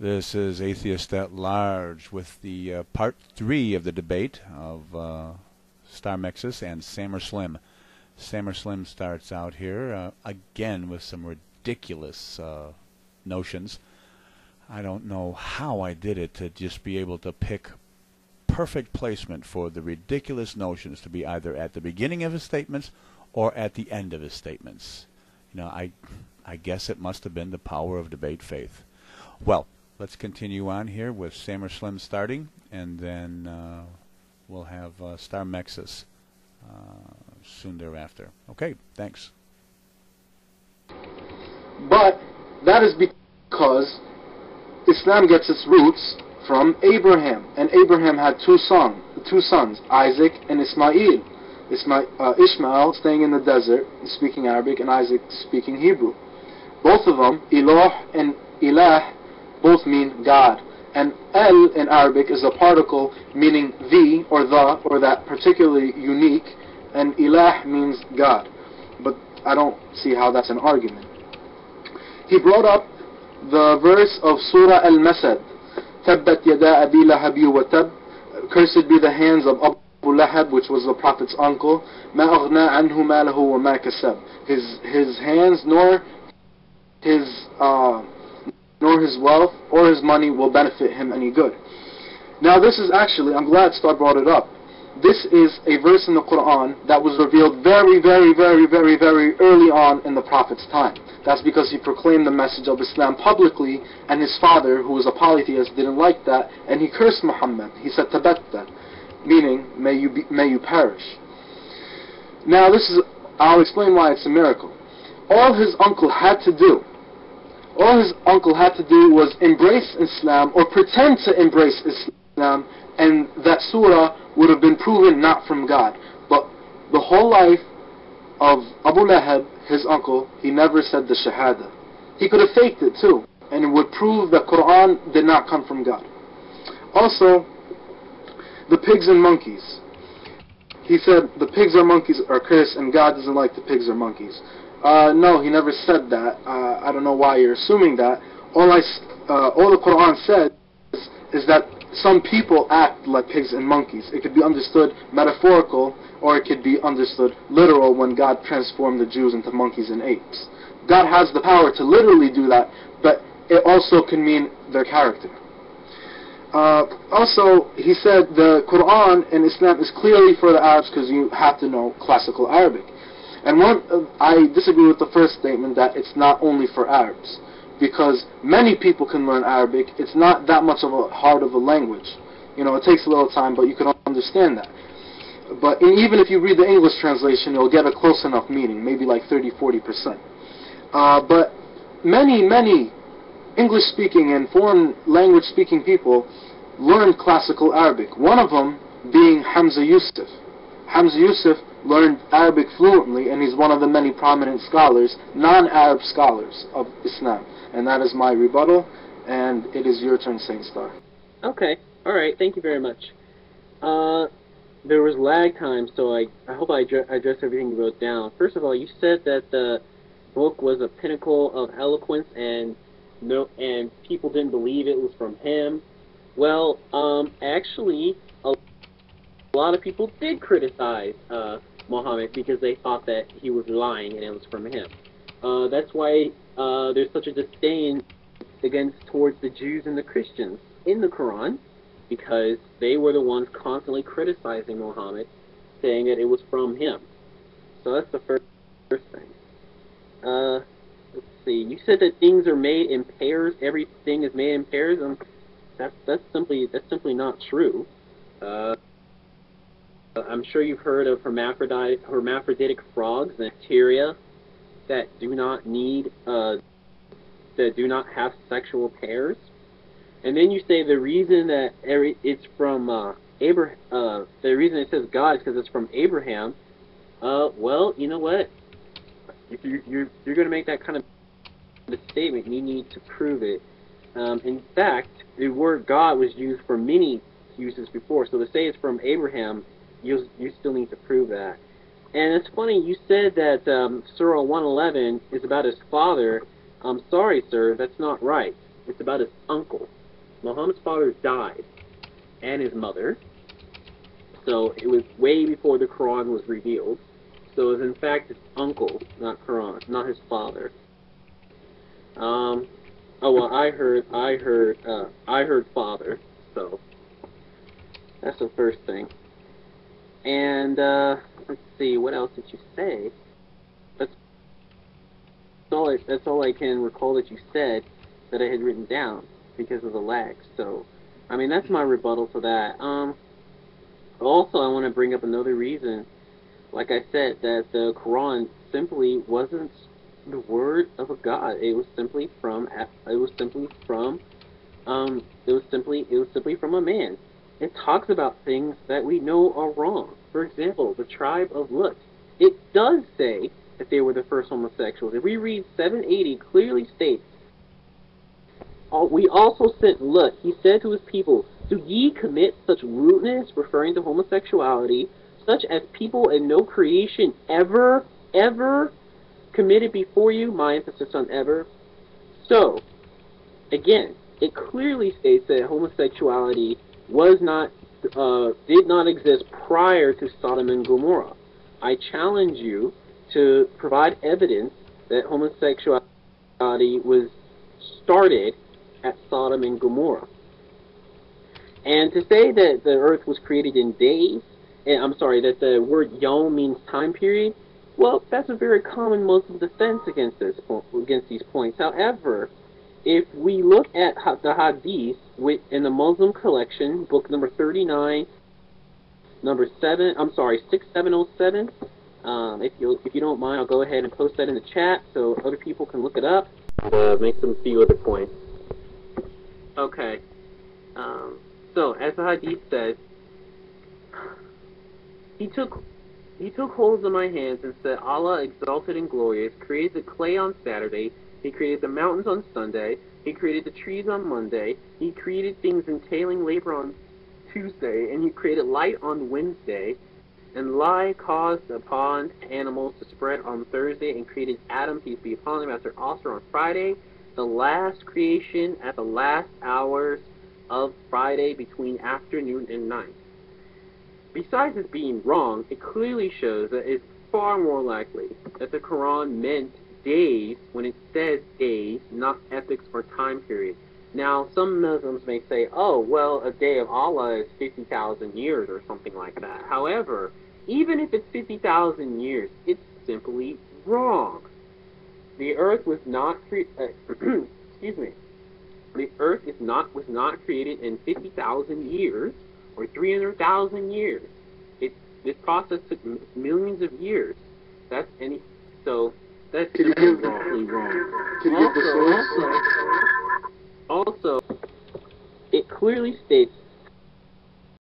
This is Atheist at Large with the part 3 of the debate of Star Mexus and Sam or Slim. Sam or Slim starts out here again with some ridiculous notions. I don't know how I did it to just be able to pick perfect placement for the ridiculous notions to be either at the beginning of his statements or at the end of his statements. You know, I guess it must have been the power of debate faith. Well, let's continue on here with Sam or Slim starting, and then we'll have Star Mexus soon thereafter. Okay, thanks. But that is because Islam gets its roots from Abraham, and Abraham had two sons, Isaac and Ismail. Ishmael staying in the desert, speaking Arabic, and Isaac speaking Hebrew. Both of them, Eloh and Ilah, both mean God. And El in Arabic is a particle meaning the or that particularly unique, and Ilah means God. But I don't see how that's an argument. He brought up the verse of Surah Al-Masad, Tabbat yada abi lahabi wa tab, cursed be the hands of Abu Lahab, which was the Prophet's uncle, ma aghna anhu malahu wa ma kasab. His hands nor his wealth or his money will benefit him any good. Now this is actually, I'm glad Star brought it up, this is a verse in the Quran that was revealed very, very, very, very, very early on in the Prophet's time. That's because he proclaimed the message of Islam publicly, and his father, who was a polytheist, didn't like that, and he cursed Muhammad. He said, Tabatta, meaning, may you perish. Now I'll explain why it's a miracle. All his uncle had to do was embrace Islam, or pretend to embrace Islam, and that surah would have been proven not from God. But the whole life of Abu Lahab, his uncle, he never said the Shahada. He could have faked it too, and it would prove that Quran did not come from God. Also, the pigs and monkeys. He said the pigs or monkeys are cursed, and God doesn't like the pigs or monkeys. No, he never said that. I don't know why you're assuming that. All the Quran says is that some people act like pigs and monkeys. It could be understood metaphorical, or it could be understood literal when God transformed the Jews into monkeys and apes. God has the power to literally do that, but it also can mean their character. Also, he said the Quran in Islam is clearly for the Arabs because you have to know classical Arabic. And I disagree with the first statement that it's not only for Arabs, because many people can learn Arabic. It's not that much of a hard of a language. You know, it takes a little time, but you can understand that. But even if you read the English translation, you'll get a close enough meaning, maybe like 30-40%. But many English-speaking and foreign language-speaking people learned classical Arabic. One of them being Hamza Yusuf. Hamza Yusuf learned Arabic fluently, and he's one of the many prominent scholars, non-Arab scholars of Islam. And that is my rebuttal, and it is your turn, Saint Star. Okay, alright, thank you very much. There was lag time, so I hope I addressed everything you wrote down. First of all, you said that the book was a pinnacle of eloquence, and people didn't believe it was from him. Well, actually, a lot of people did criticize Muhammad because they thought that he was lying and it was from him. That's why there's such a disdain towards the Jews and the Christians in the Quran, because they were the ones constantly criticizing Muhammad, saying that it was from him. So that's the first thing. Let's see. You said that things are made in pairs. Everything is made in pairs. That's simply not true. I'm sure you've heard of hermaphroditic frogs and bacteria that do not have sexual pairs. And then you say the reason that it's from Abraham, the reason it says God is because it's from Abraham. Well, you know what? If you're going to make that kind of a statement, you need to prove it. In fact, the word God was used for many uses before. So to say it's from Abraham, you still need to prove that. And it's funny, you said that Surah 111 is about his father. I'm sorry, sir, that's not right. It's about his uncle. Muhammad's father died, and his mother. So it was way before the Quran was revealed. So it was in fact his uncle, not Quran, not his father. Oh well, I heard father. So that's the first thing. And let's see, what else did you say? That's all I can recall that you said that I had written down because of the lag. So, I mean, that's my rebuttal to that. Also, I want to bring up another reason. Like I said, that the Quran simply wasn't the word of a god. It was simply from a man. It talks about things that we know are wrong. For example, the tribe of Lut. It does say that they were the first homosexuals. If we read 780, clearly states, we also sent Lut. He said to his people, do ye commit such rudeness, referring to homosexuality, such as people in no creation ever committed before you? My emphasis on ever. So, again, it clearly states that homosexuality was not, did not exist prior to Sodom and Gomorrah. I challenge you to provide evidence that homosexuality was started at Sodom and Gomorrah. And to say that the earth was created in days, and I'm sorry, that the word yom means time period, well, that's a very common Muslim defense against these points. However, if we look at the Hadith in the Muslim collection, book number 39, number 6707, if you don't mind, I'll go ahead and post that in the chat so other people can look it up and make some few other points. Okay. So, as the Hadith says, he took hold of my hands and said, Allah, exalted and glorious, created the clay on Saturday, He created the mountains on Sunday, He created the trees on Monday, He created things entailing labor on Tuesday, and He created light on Wednesday, and lie caused upon animals to spread on Thursday, and created Adam, peace be upon him, as their offspring on Friday, the last creation at the last hours of Friday between afternoon and night. Besides this being wrong, it clearly shows that it's far more likely that the Quran meant days when it says days, not epochs or time periods. Now, some Muslims may say, oh, well, a day of Allah is 50,000 years or something like that. However, even if it's 50,000 years, it's simply wrong. The earth was not excuse me. The earth was not created in 50,000 years or 300,000 years. This process took millions of years. That's simply wrong. Also, it clearly states